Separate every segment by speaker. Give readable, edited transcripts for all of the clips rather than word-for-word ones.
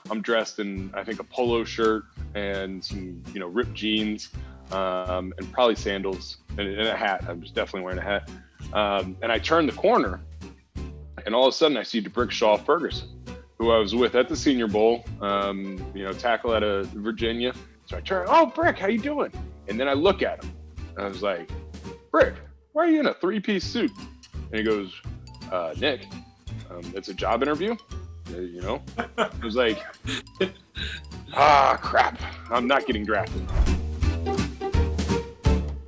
Speaker 1: I'm dressed in, I think, a polo shirt and some, ripped jeans, and probably sandals and a hat. I was definitely wearing a hat. And I turned the corner, and all of a sudden I see D'brickashaw Ferguson, who I was with at the Senior Bowl, tackle out of Virginia. So I turn, "Oh, Brick, how you doing?" And then I look at him, and I was like, "Brick, why are you in a 3-piece suit?" And he goes, "Nick, it's a job interview." I was like, crap, I'm not getting drafted.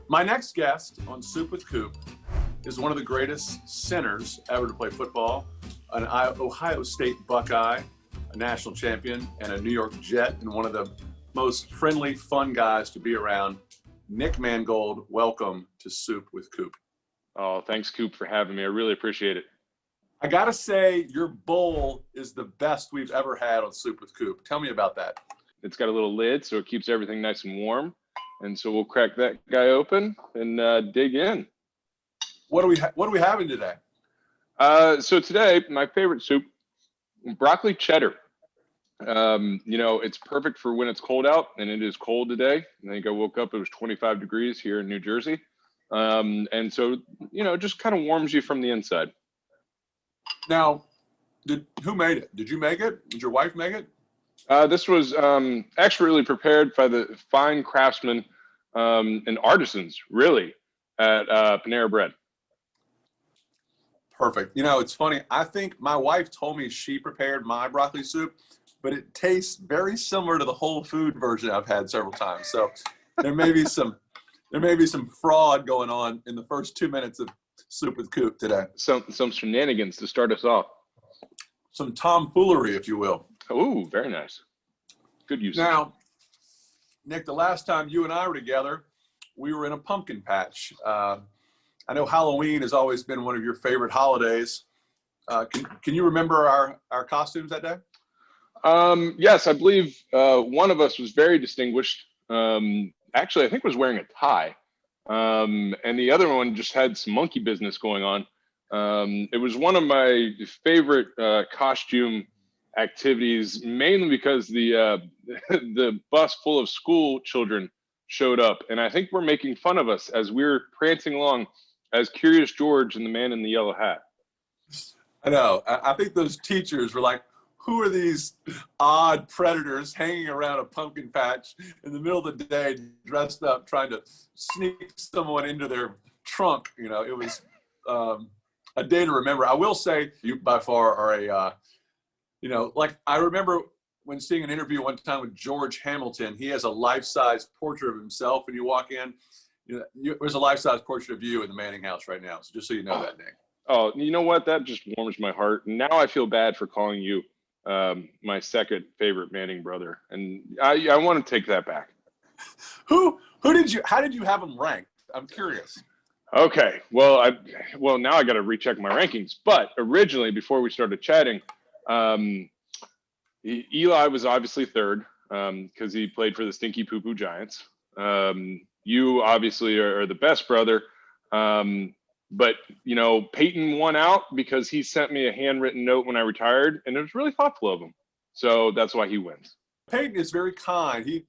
Speaker 2: My next guest on Soup with Coop is one of the greatest centers ever to play football, an Ohio State Buckeye, a national champion, and a New York Jet, and one of the most friendly, fun guys to be around. Nick Mangold, welcome to Soup with Coop.
Speaker 1: Oh, thanks, Coop, for having me. I really appreciate it.
Speaker 2: I got to say, your bowl is the best we've ever had on Soup with Coop. Tell me about that.
Speaker 1: It's got a little lid, so it keeps everything nice and warm. And so we'll crack that guy open and dig in.
Speaker 2: What are we having today?
Speaker 1: So today, my favorite soup, broccoli cheddar. It's perfect for when it's cold out, and it is cold today. I think I woke up, it was 25 degrees here in New Jersey. And so, it just kind of warms you from the inside.
Speaker 2: Now, who made it? Did you make it? Did your wife make it?
Speaker 1: This was expertly prepared by the fine craftsmen and artisans, really, at Panera Bread.
Speaker 2: Perfect. It's funny. I think my wife told me she prepared my broccoli soup, but it tastes very similar to the Whole Food version I've had several times. So there may be some fraud going on in the first 2 minutes of Soup with Coop today.
Speaker 1: Some shenanigans to start us off.
Speaker 2: Some tomfoolery, if you will.
Speaker 1: Ooh, very nice. Good use.
Speaker 2: Now, Nick, the last time you and I were together, we were in a pumpkin patch. I know Halloween has always been one of your favorite holidays. Can you remember our costumes that day?
Speaker 1: Yes, I believe one of us was very distinguished. Actually, I think was wearing a tie. And the other one just had some monkey business going on. It was one of my favorite costume activities, mainly because the bus full of school children showed up, and I think we're making fun of us as we're prancing along as Curious George and the Man in the Yellow Hat.
Speaker 2: I know. I think those teachers were like, who are these odd predators hanging around a pumpkin patch in the middle of the day, dressed up, trying to sneak someone into their trunk? It was a day to remember. I will say you by far are I remember when seeing an interview one time with George Hamilton. He has a life-size portrait of himself, and you walk in, there's a life-size portrait of you in the Manning house right now. So just so you know that, Nick.
Speaker 1: Oh, you know what? That just warms my heart. Now I feel bad for calling you my second favorite Manning brother, and I want to take that back.
Speaker 2: How did you have him ranked? I'm curious.
Speaker 1: Okay, well now I got to recheck my rankings. But originally, before we started chatting, Eli was obviously third because he played for the Stinky Poo Poo Giants. You obviously are the best brother. But, Peyton won out because he sent me a handwritten note when I retired, and it was really thoughtful of him. So that's why he wins.
Speaker 2: Peyton is very kind. He's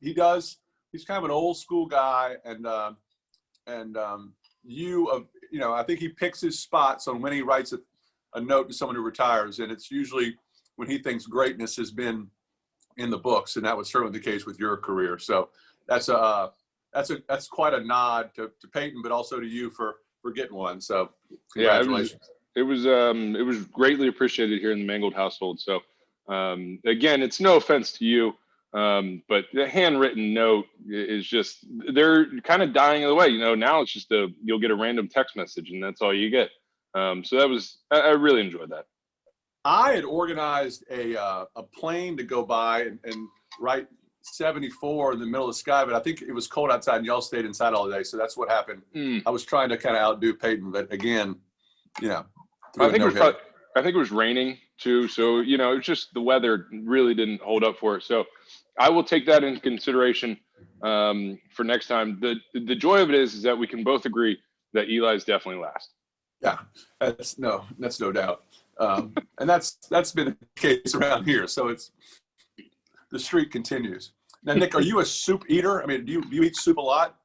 Speaker 2: kind of an old school guy, and I think he picks his spots on when he writes a note to someone who retires, and it's usually when he thinks greatness has been in the books, and that was certainly the case with your career. So that's quite a nod to Peyton, but also to you for getting one. So congratulations.
Speaker 1: Yeah, it was greatly appreciated here in the Mangold household. So again, it's no offense to you, but the handwritten note is just, they're kind of dying of the way. Now it's just you'll get a random text message and that's all you get. So I really enjoyed that.
Speaker 2: I had organized a plane to go by and write 74 in the middle of the sky, but I think it was cold outside and y'all stayed inside all day. So that's what happened. I was trying to kind of outdo Peyton, but again,
Speaker 1: I think it was raining too. So, it was just the weather really didn't hold up for it. So I will take that into consideration for next time. The joy of it is that we can both agree that Eli's definitely last.
Speaker 2: Yeah, that's no doubt. And that's been the case around here. So the streak continues. Now, Nick, are you a soup eater? I mean, do you eat soup a lot?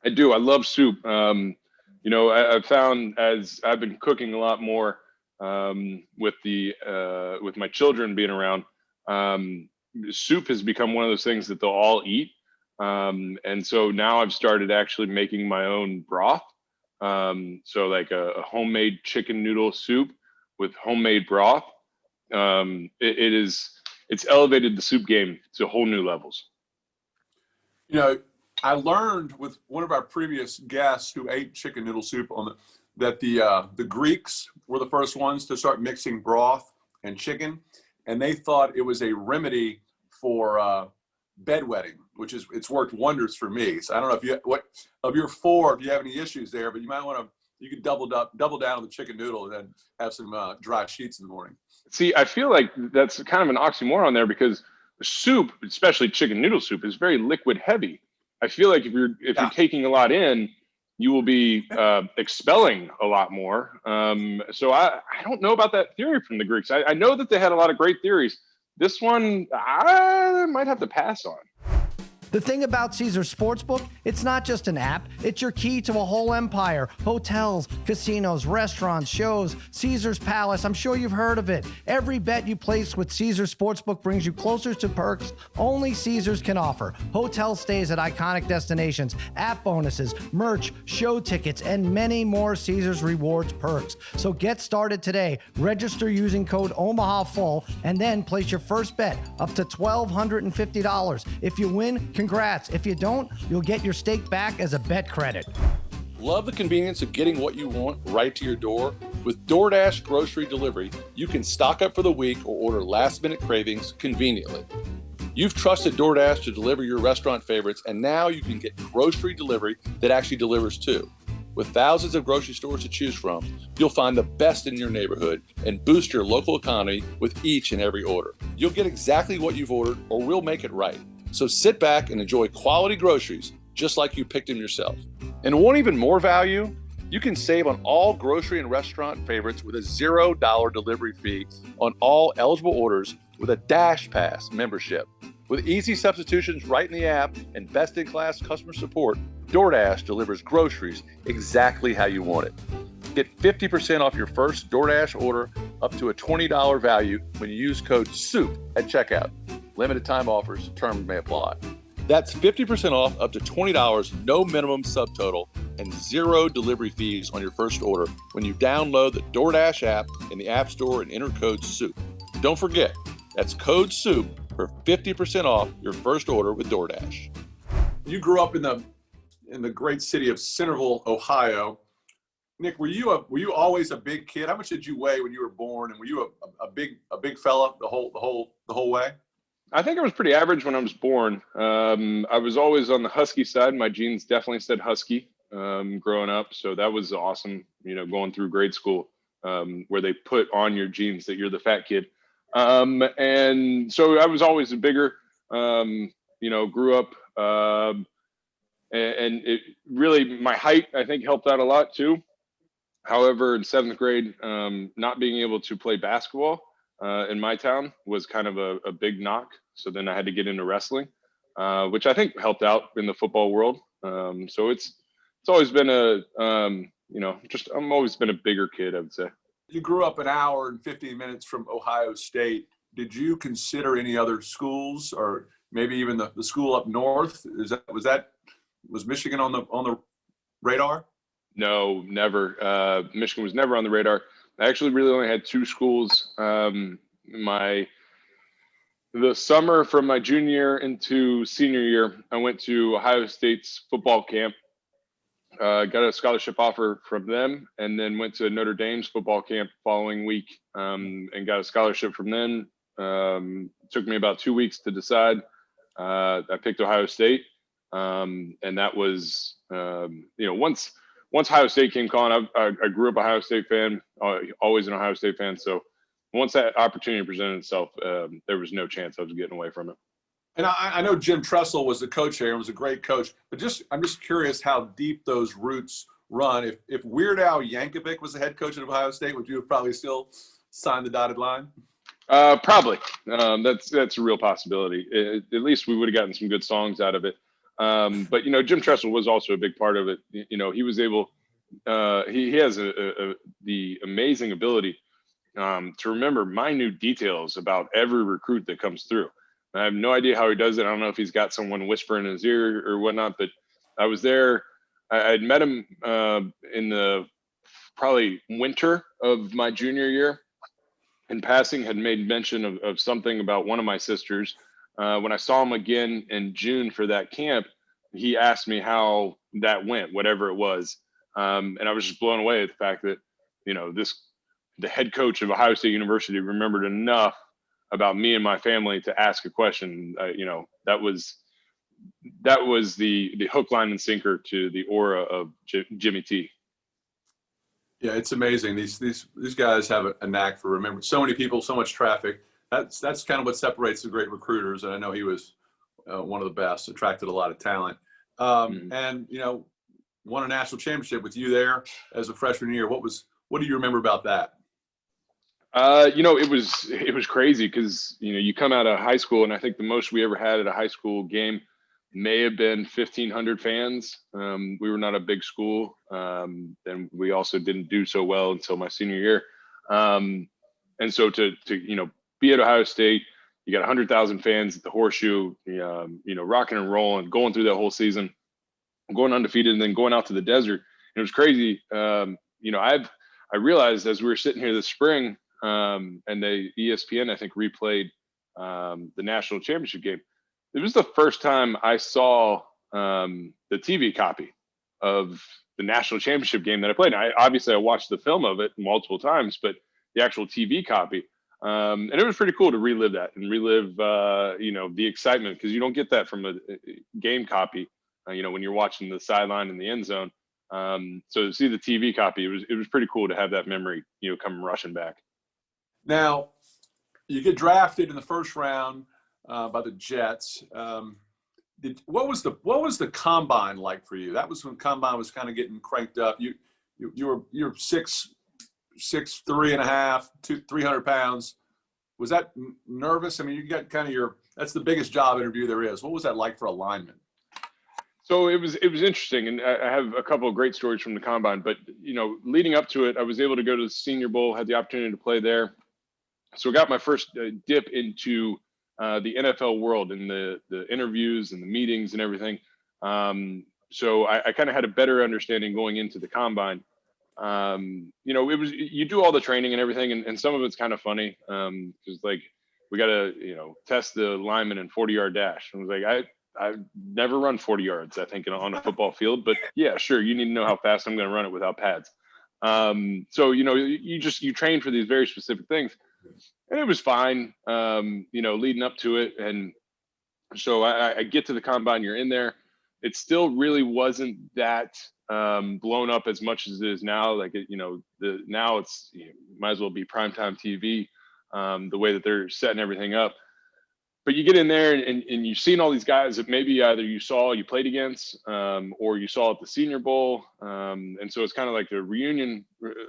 Speaker 1: I do. I love soup. You know, I've found as I've been cooking a lot more with my children being around, soup has become one of those things that they'll all eat. And so now I've started actually making my own broth. So like a homemade chicken noodle soup with homemade broth. It's elevated the soup game to whole new levels.
Speaker 2: You know, I learned with one of our previous guests who ate chicken noodle soup that the Greeks were the first ones to start mixing broth and chicken, and they thought it was a remedy for bedwetting, which is, it's worked wonders for me. So I don't know if you, what of your four, if you have any issues there, but you might want to, you could double down on the chicken noodle and then have some dry sheets in the morning.
Speaker 1: See, I feel like that's kind of an oxymoron there, because soup, especially chicken noodle soup, is very liquid heavy. I feel like if you're taking a lot in, you will be expelling a lot more. So I don't know about that theory from the Greeks. I know that they had a lot of great theories. This one, I might have to pass on.
Speaker 3: The thing about Caesars Sportsbook, it's not just an app, it's your key to a whole empire. Hotels, casinos, restaurants, shows, Caesars Palace, I'm sure you've heard of it. Every bet you place with Caesars Sportsbook brings you closer to perks only Caesars can offer. Hotel stays at iconic destinations, app bonuses, merch, show tickets, and many more Caesars Rewards perks. So get started today. Register using code OMAHAFULL and then place your first bet up to $1,250. If you win, congrats. If you don't, you'll get your stake back as a bet credit.
Speaker 4: Love the convenience of getting what you want right to your door? With DoorDash grocery delivery, you can stock up for the week or order last-minute cravings conveniently. You've trusted DoorDash to deliver your restaurant favorites, and now you can get grocery delivery that actually delivers too. With thousands of grocery stores to choose from, you'll find the best in your neighborhood and boost your local economy with each and every order. You'll get exactly what you've ordered, or we'll make it right. So sit back and enjoy quality groceries just like you picked them yourself. And want even more value? You can save on all grocery and restaurant favorites with a $0 delivery fee on all eligible orders with a Dash Pass membership. With easy substitutions right in the app and best-in-class customer support, DoorDash delivers groceries exactly how you want it. Get 50% off your first DoorDash order up to a $20 value when you use code SOUP at checkout. Limited time offers, terms may apply. That's 50% off up to $20, no minimum subtotal, and zero delivery fees on your first order when you download the DoorDash app in the App Store and enter code SOUP. Don't forget, that's code SOUP for 50% off your first order with DoorDash.
Speaker 2: You grew up in the great city of Centerville, Ohio. Nick, were you always a big kid? How much did you weigh when you were born, and were you a big fella the whole way?
Speaker 1: I think I was pretty average when I was born. I was always on the husky side. My genes definitely said husky growing up. So that was awesome, you know, going through grade school where they put on your genes that you're the fat kid. And so I was always a bigger, you know, grew up. And it really, my height, I think, helped out a lot too. However, in 7th grade, not being able to play basketball in my town was kind of a big knock. So then I had to get into wrestling, which I think helped out in the football world. So it's always been you know, I'm always been a bigger kid, I would say.
Speaker 2: You grew up an hour and 15 minutes from Ohio State. Did you consider any other schools, or maybe even the school up north? Was Michigan on the radar?
Speaker 1: No, never. Michigan was never on the radar. I actually really only had 2 schools. The summer from my junior year into senior year, I went to Ohio State's football camp, got a scholarship offer from them, and then went to Notre Dame's football camp following week and got a scholarship from them. Took me about 2 weeks to decide. I picked Ohio State, and that was, you know, once Ohio State came calling, I grew up a Ohio State fan, always an Ohio State fan. So once that opportunity presented itself, there was no chance I was getting away from it.
Speaker 2: And I know Jim Tressel was the coach here and was a great coach, but I'm just curious how deep those roots run. If Weird Al Yankovic was the head coach at Ohio State, would you have probably still signed the dotted line?
Speaker 1: Probably. That's a real possibility. At least we would have gotten some good songs out of it. But Jim Tressel was also a big part of it. He was able. He has the amazing ability to remember minute details about every recruit that comes through. I have no idea how he does it. I don't know if he's got someone whispering in his ear or whatnot. But I was there. I'd met him in the probably winter of my junior year. In passing, had made mention of something about one of my sisters. When I saw him again in June for that camp, he asked me how that went, whatever it was. And I was just blown away at the fact that, the head coach of Ohio State University remembered enough about me and my family to ask a question. That was the hook, line, and sinker to the aura of Jimmy T.
Speaker 2: Yeah, it's amazing. These guys have a knack for remembering so many people, so much traffic. That's kind of what separates the great recruiters. And I know he was one of the best, attracted a lot of talent. And won a national championship with you there as a freshman year. What do you remember about that?
Speaker 1: It was crazy because you come out of high school, and I think the most we ever had at a high school game may have been 1,500 fans. We were not a big school, and we also didn't do so well until my senior year. And so to be at Ohio State, you got 100,000 fans at the Horseshoe, rocking and rolling, going through that whole season, going undefeated, and then going out to the desert. And it was crazy. I realized as we were sitting here this spring, and the ESPN I think replayed the national championship game. It was the first time I saw the TV copy of the national championship game that I played. And I watched the film of it multiple times, but the actual TV copy. And it was pretty cool to relive that and relive, the excitement, because you don't get that from a game copy, when you're watching the sideline in the end zone. So to see the TV copy, it was pretty cool to have that memory, come rushing back.
Speaker 2: Now, you get drafted in the first round by the Jets. What was the combine like for you? That was when combine was kind of getting cranked up. You're 6'3.5", 300 pounds. Was that nervous? I mean, you got kind of that's the biggest job interview there is. What was that like for a lineman?
Speaker 1: So it was interesting, and I have a couple of great stories from the combine. But leading up to it, I was able to go to the Senior Bowl, had the opportunity to play there. So I got my first dip into the NFL world and the interviews and the meetings and everything. So I kind of had a better understanding going into the combine. You do all the training and everything, and some of it's kind of funny. Because we got to test the lineman in 40-yard dash. And I was like, I've never run 40 yards, I think, on a football field. But yeah, sure, you need to know how fast I'm going to run it without pads. So you train for these very specific things. And it was fine, leading up to it. And so I get to the combine, you're in there. It still really wasn't that blown up as much as it is now. Now it's might as well be primetime TV, the way that they're setting everything up. But you get in there and you've seen all these guys that maybe either you played against, or you saw at the Senior Bowl. And so it's kind of like a reunion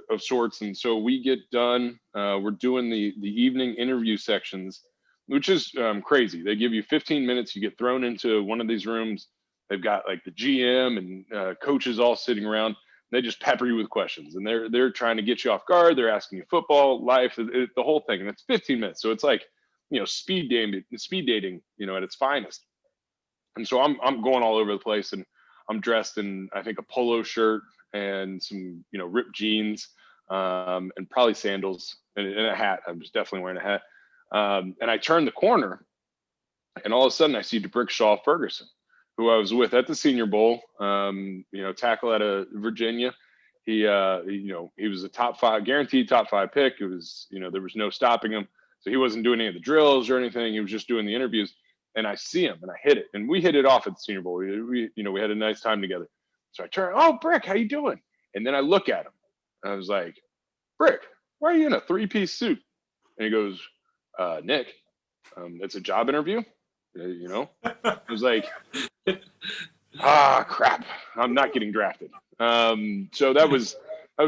Speaker 1: of sorts. And so we get done. We're doing the evening interview sections, which is crazy. They give you 15 minutes. You get thrown into one of these rooms. They've got like the GM and coaches all sitting around. They just pepper you with questions, and they're trying to get you off guard. They're asking you football, life, the whole thing. And it's 15 minutes. So it's like, speed dating, at its finest. And so I'm going all over the place, and I'm dressed in, I think, a polo shirt and some, ripped jeans, and probably sandals and a hat. I'm just definitely wearing a hat. And I turn the corner, and all of a sudden I see D'brickashaw Ferguson, who I was with at the Senior Bowl, tackle out of Virginia. He was a guaranteed top 5 pick. It was, there was no stopping him. So he wasn't doing any of the drills or anything. He was just doing the interviews. And I see him and I hit it. And we hit it off at the Senior Bowl. We had a nice time together. So I turn, "Oh, Brick, how you doing?" And then I look at him. And I was like, "Brick, why are you in a 3-piece suit?" And he goes, "Nick, it's a job interview." I was like, crap, I'm not getting drafted. So that was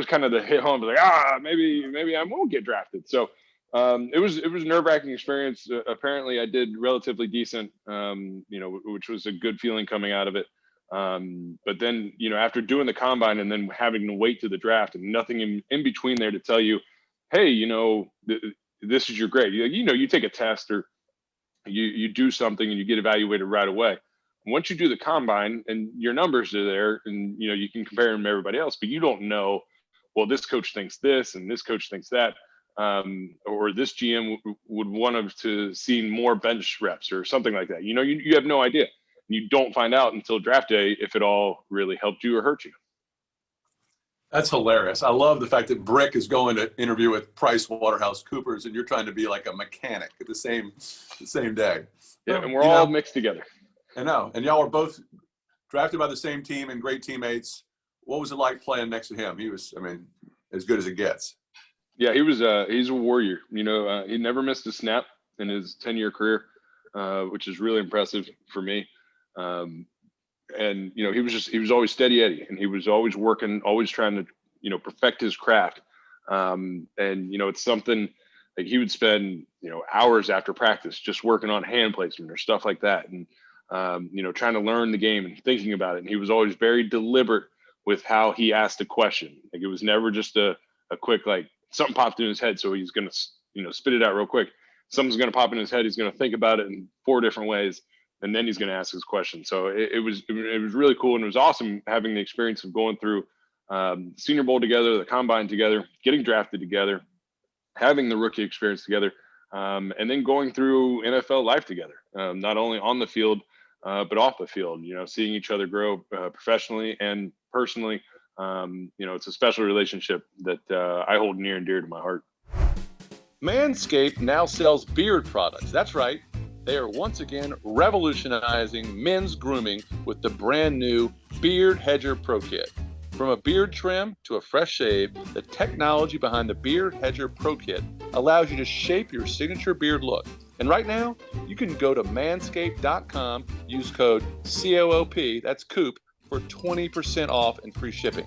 Speaker 1: kind of the hit home. Like, maybe I won't get drafted. So It was a nerve-wracking experience. Apparently, I did relatively decent, which was a good feeling coming out of it. But then, after doing the combine and then having to wait to the draft and nothing in between there to tell you, hey, this is your grade. You take a test or you do something and you get evaluated right away. Once you do the combine and your numbers are there and, you can compare them to everybody else, but you don't know, well, this coach thinks this and this coach thinks that. Or this GM would want to see more bench reps or something like that. You have no idea. You don't find out until draft day if it all really helped you or hurt you.
Speaker 2: That's hilarious. I love the fact that Brick is going to interview with PricewaterhouseCoopers, and you're trying to be like a mechanic at the same day.
Speaker 1: Yeah, and we're all mixed together.
Speaker 2: I know. And y'all were both drafted by the same team and great teammates. What was it like playing next to him? He was, as good as it gets.
Speaker 1: Yeah, he's a warrior. He never missed a snap in his 10-year career, which is really impressive for me. And he was always steady Eddie, and he was always working, always trying to perfect his craft. And it's something like he would spend hours after practice just working on hand placement or stuff like that, and trying to learn the game and thinking about it. And he was always very deliberate with how he asked a question. Like, it was never just a quick, like, something popped in his head, so he's going to spit it out real quick. Something's going to pop in his head. He's going to think about it in 4 different ways, and then he's going to ask his question. So it was really cool, and it was awesome having the experience of going through Senior Bowl together, the Combine together, getting drafted together, having the rookie experience together, and then going through NFL life together, not only on the field, but off the field, seeing each other grow professionally and personally. It's a special relationship that I hold near and dear to my heart.
Speaker 4: Manscaped now sells beard products. That's right. They are once again revolutionizing men's grooming with the brand new Beard Hedger Pro Kit. From a beard trim to a fresh shave, the technology behind the Beard Hedger Pro Kit allows you to shape your signature beard look. And right now, you can go to manscaped.com, use code COOP, that's Coop, for 20% off and free shipping.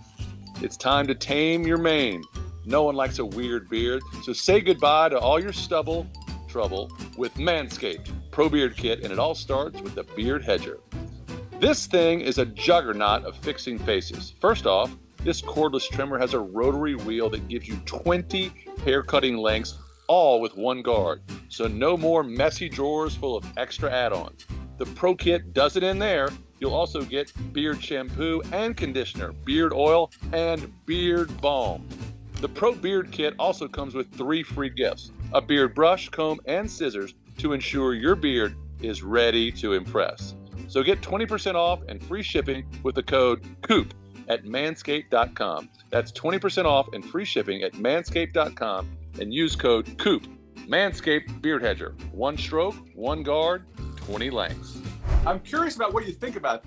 Speaker 4: It's time to tame your mane. No one likes a weird beard, so say goodbye to all your stubble trouble with Manscaped Pro Beard Kit, and it all starts with the Beard Hedger. This thing is a juggernaut of fixing faces. First off, this cordless trimmer has a rotary wheel that gives you 20 hair cutting lengths, all with one guard. So no more messy drawers full of extra add-ons. The Pro Kit does it in there. You'll also get beard shampoo and conditioner, beard oil, and beard balm. The Pro Beard Kit also comes with 3 free gifts: a beard brush, comb, and scissors to ensure your beard is ready to impress. So get 20% off and free shipping with the code COOP at manscaped.com. That's 20% off and free shipping at manscaped.com, and use code COOP. Manscaped Beard Hedger. 1 stroke, 1 guard, 20 lengths.
Speaker 2: I'm curious about what you think about,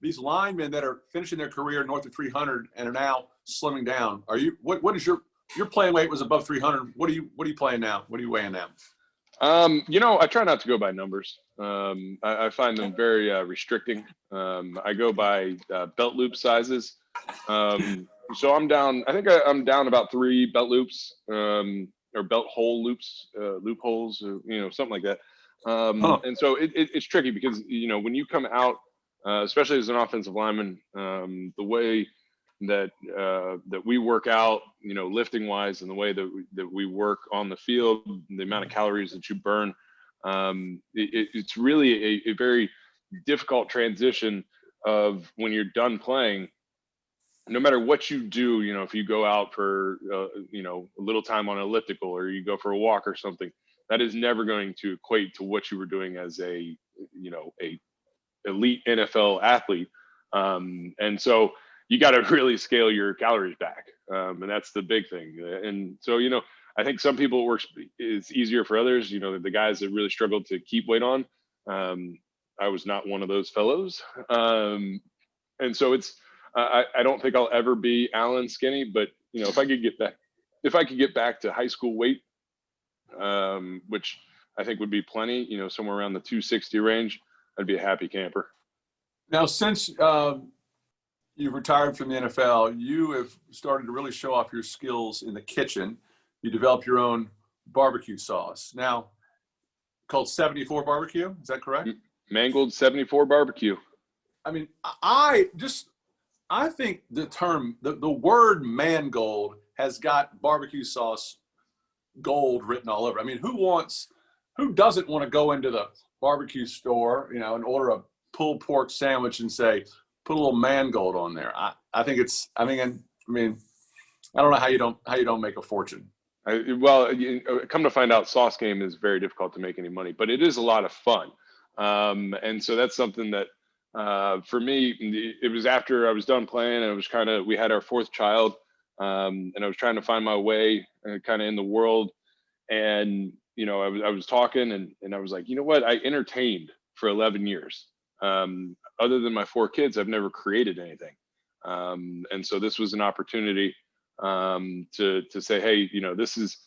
Speaker 2: these linemen that are finishing their career north of 300 and are now slimming down. What is your playing weight was above 300. What are you playing now? What are you weighing now?
Speaker 1: I try not to go by numbers. I find them very restricting. I go by belt loop sizes. So I'm down, I think I'm down about 3 belt loops, or belt hole loops, loopholes, something like that. And so it's tricky because, when you come out, especially as an offensive lineman, the way that we work out, lifting wise, and the way that we work on the field, the amount of calories that you burn, it's really a very difficult transition of when you're done playing. No matter what you do, if you go out for a little time on an elliptical, or you go for a walk or something, that is never going to equate to what you were doing as a elite NFL athlete. And so you got to really scale your calories back. And that's the big thing. And so, I think some people it's easier for others, the guys that really struggled to keep weight on. I was not one of those fellows. And so I don't think I'll ever be Allen skinny, but if I could get back to high school weight, which I think would be plenty, somewhere around the 260 range, I'd be a happy camper.
Speaker 2: Now, since you've retired from the NFL, you have started to really show off your skills in the kitchen. You developed your own barbecue sauce. Now, called 74 barbecue. Is that correct?
Speaker 1: Mangold 74 barbecue.
Speaker 2: I mean, I think the word Mangold has got barbecue sauce gold written all over. I mean, who doesn't want to go into the barbecue store, and order a pulled pork sandwich and say, put a little Mangold on there? I mean, I don't know how you don't make a fortune.
Speaker 1: Come to find out, sauce game is very difficult to make any money, but it is a lot of fun. And so that's something that, for me, it was after I was done playing, and we had our fourth child, and I was trying to find my way kind of in the world. And, I was talking and I was like, you know what? I entertained for 11 years. Other than my 4 kids, I've never created anything. And so this was an opportunity to say, hey, this is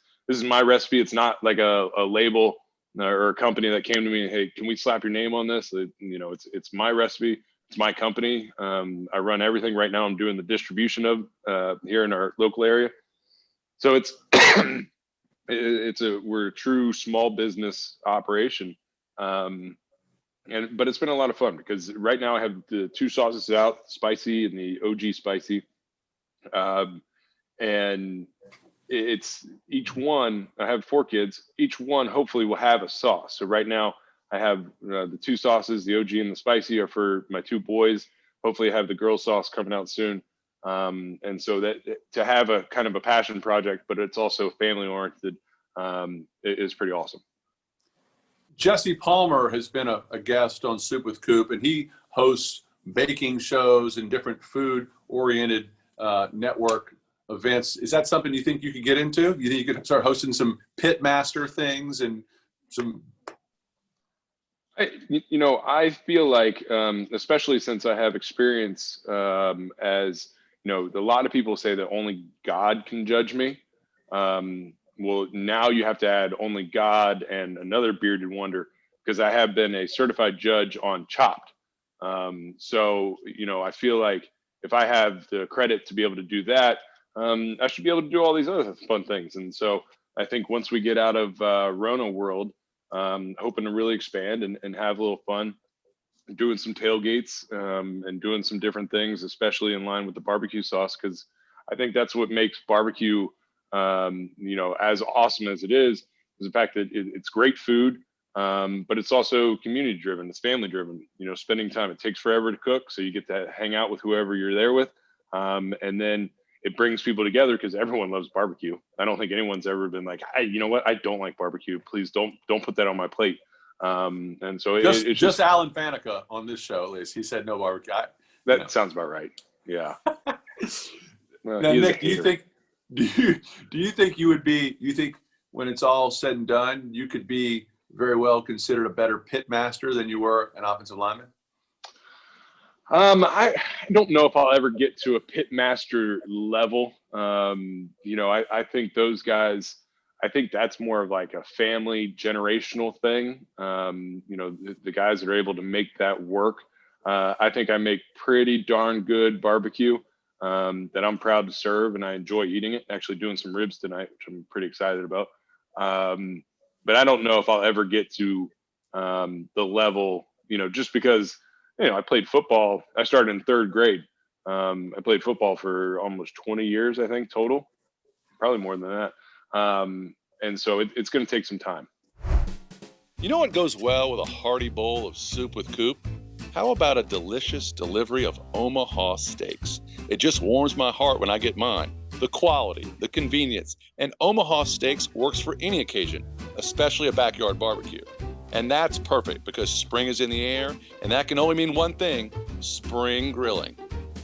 Speaker 1: my recipe. It's not like a label or a company that came to me and, hey, can we slap your name on this? It's my recipe. It's my company. I run everything right now. I'm doing the distribution of here in our local area. So we're a true small business operation. But it's been a lot of fun because right now I have the 2 sauces out, spicy and the OG spicy. And it's each one, I have 4 kids, each one hopefully will have a sauce. So right now I have the 2 sauces, the OG and the spicy are for my 2 boys. Hopefully I have the girl sauce coming out soon. And so that to have a kind of a passion project, but it's also family oriented, it is pretty awesome.
Speaker 2: Jesse Palmer has been a guest on Soup with Coop, and he hosts baking shows and different food oriented network events. Is that something you think you could get into? You think you could start hosting some pit master things and some?
Speaker 1: I feel like, especially since I have experience as, a lot of people say that only God can judge me. Well, now you have to add only God and another bearded wonder, because I have been a certified judge on Chopped. So, I feel like if I have the credit to be able to do that, I should be able to do all these other fun things. And so I think once we get out of Rona world, hoping to really expand and have a little fun, doing some tailgates and doing some different things, especially in line with the barbecue sauce, because I think that's what makes barbecue, as awesome as it is the fact that it's great food, but it's also community driven. It's family driven, spending time. It takes forever to cook, so you get to hang out with whoever you're there with. And then it brings people together because everyone loves barbecue. I don't think anyone's ever been like, hey, you know what? I don't like barbecue. Please don't put that on my plate. And so it's
Speaker 2: just Alan Faneca on this show, at least. He said no barbecue.
Speaker 1: That sounds about right. Yeah. Well,
Speaker 2: now, Nick, do you think when it's all said and done, you could be very well considered a better pit master than you were an offensive lineman?
Speaker 1: I don't know if I'll ever get to a pit master level. I think those guys, I think that's more of like a family generational thing. The guys that are able to make that work. I think I make pretty darn good barbecue that I'm proud to serve, and I enjoy eating it. Actually doing some ribs tonight, which I'm pretty excited about. But I don't know if I'll ever get to the level, just because, I played football. I started in 3rd grade. I played football for almost 20 years, I think, total, probably more than that. And so it's going to take some time.
Speaker 4: You know what goes well with a hearty bowl of Soup with Coop? How about a delicious delivery of Omaha steaks? It just warms my heart when I get mine. The quality, the convenience, and Omaha Steaks works for any occasion, especially a backyard barbecue. And that's perfect because spring is in the air, and that can only mean one thing: spring grilling.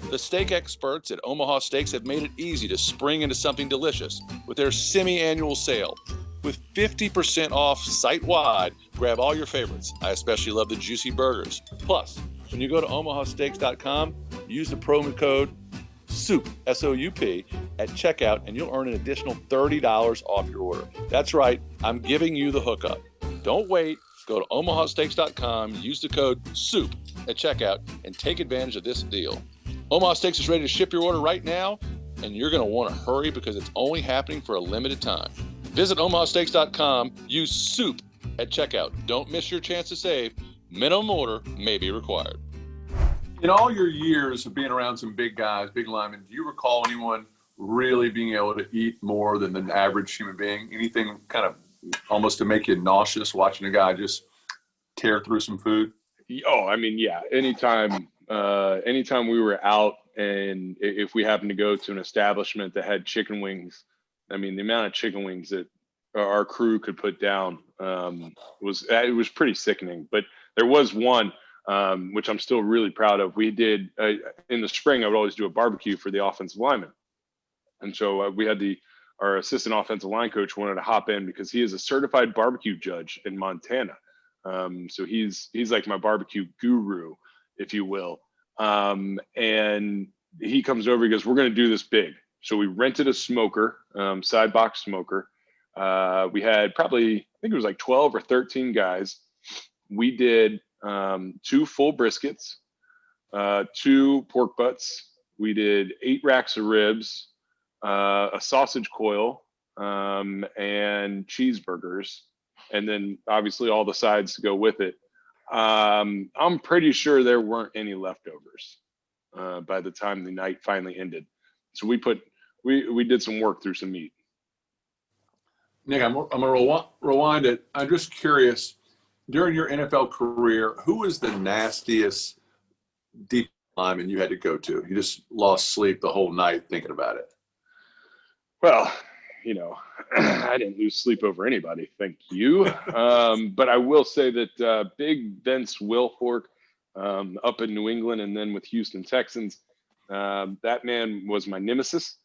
Speaker 4: The steak experts at Omaha Steaks have made it easy to spring into something delicious with their semi-annual sale. With 50% off site-wide, grab all your favorites. I especially love the juicy burgers. Plus, when you go to omahasteaks.com, use the promo code SOUP, S-O-U-P, at checkout, and you'll earn an additional $30 off your order. That's right, I'm giving you the hookup. Don't wait. Go to omahasteaks.com, use the code SOUP at checkout, and take advantage of this deal. Omaha Steaks is ready to ship your order right now, and you're going to want to hurry because it's only happening for a limited time. Visit omahasteaks.com. Use soup at checkout. Don't miss your chance to save. Minimum order may be required.
Speaker 2: In all your years of being around some big guys, big linemen, do you recall anyone really being able to eat more than the average human being? Anything kind of almost to make you nauseous watching a guy just tear through some food?
Speaker 1: Oh, I mean, yeah. Anytime we were out and if we happened to go to an establishment that had chicken wings, I mean, the amount of chicken wings that our crew could put down it was pretty sickening. But there was one, which I'm still really proud of. We did in the spring, I would always do a barbecue for the offensive linemen. And so we had our assistant offensive line coach wanted to hop in because he is a certified barbecue judge in Montana. So he's like my barbecue guru, if you will. And he comes over, he goes, "We're going to do this big." So we rented a smoker, side box smoker. We had probably, I think it was like 12 or 13 guys. We did 2 full briskets, 2 pork butts. We did 8 racks of ribs, a sausage coil, and cheeseburgers. And then obviously all the sides to go with it. I'm pretty sure there weren't any leftovers by the time the night finally ended. So we did some work through some meat.
Speaker 2: Nick, I'm gonna rewind it. I'm just curious, during your NFL career, who was the nastiest deep lineman you had to go to? You just lost sleep the whole night thinking about it.
Speaker 1: Well, I didn't lose sleep over anybody, thank you. But I will say that big Vince Wilfork up in New England and then with Houston Texans, that man was my nemesis.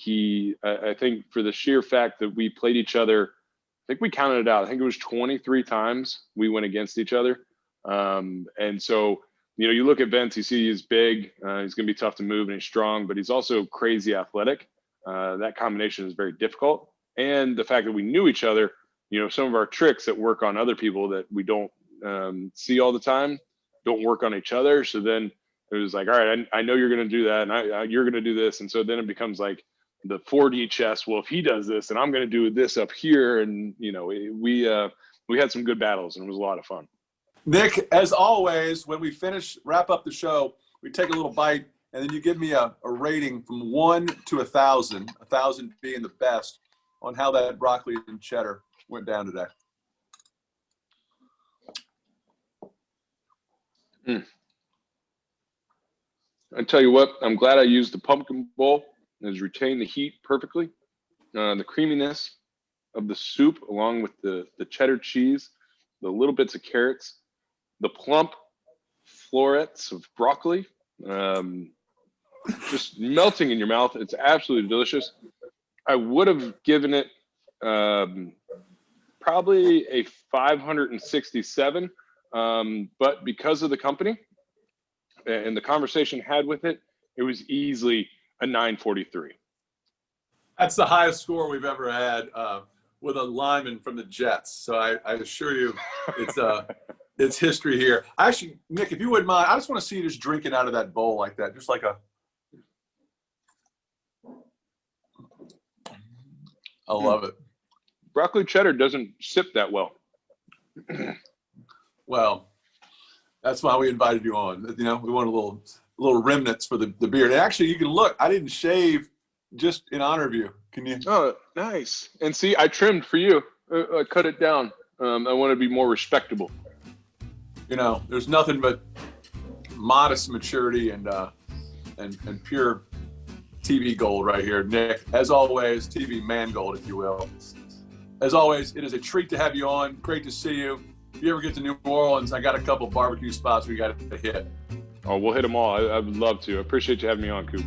Speaker 1: I think for the sheer fact that we played each other, I think we counted it out. I think it was 23 times we went against each other. And so, you look at Vince, you see he's big, he's going to be tough to move and he's strong, but he's also crazy athletic. That combination is very difficult. And the fact that we knew each other, some of our tricks that work on other people that we don't see all the time don't work on each other. So then it was like, all right, I know you're going to do that and you're going to do this. And so then it becomes like the 4D chess. Well, if he does this and I'm going to do this up here. And, we had some good battles and it was a lot of fun.
Speaker 2: Nick, as always, when we wrap up the show, we take a little bite and then you give me a rating from 1 to 1,000, 1,000 being the best, on how that broccoli and cheddar went down today.
Speaker 1: I tell you what, I'm glad I used the pumpkin bowl. It has retained the heat perfectly. The creaminess of the soup along with the cheddar cheese, the little bits of carrots, the plump florets of broccoli, just melting in your mouth. It's absolutely delicious. I would have given it probably a 567, but because of the company and the conversation had with it, it was easily a 943.
Speaker 2: That's the highest score we've ever had with a lineman from the Jets. So I assure you, it's history here. Actually, Nick, if you wouldn't mind, I just want to see you just drinking out of that bowl like that, just like I love it.
Speaker 1: Broccoli cheddar doesn't sip that well.
Speaker 2: Well, that's why we invited you on. We want a little remnants for the beard. And actually, you can look. I didn't shave just in honor of you. Can you?
Speaker 1: Oh, nice. And see, I trimmed for you. I cut it down. I want to be more respectable.
Speaker 2: There's nothing but modest maturity and pure TV gold right here, Nick. As always, TV Mangold, if you will. As always, it is a treat to have you on. Great to see you. If you ever get to New Orleans, I got a couple barbecue spots we got to hit.
Speaker 1: Oh, we'll hit them all. I would love to. I appreciate you having me on, Coop.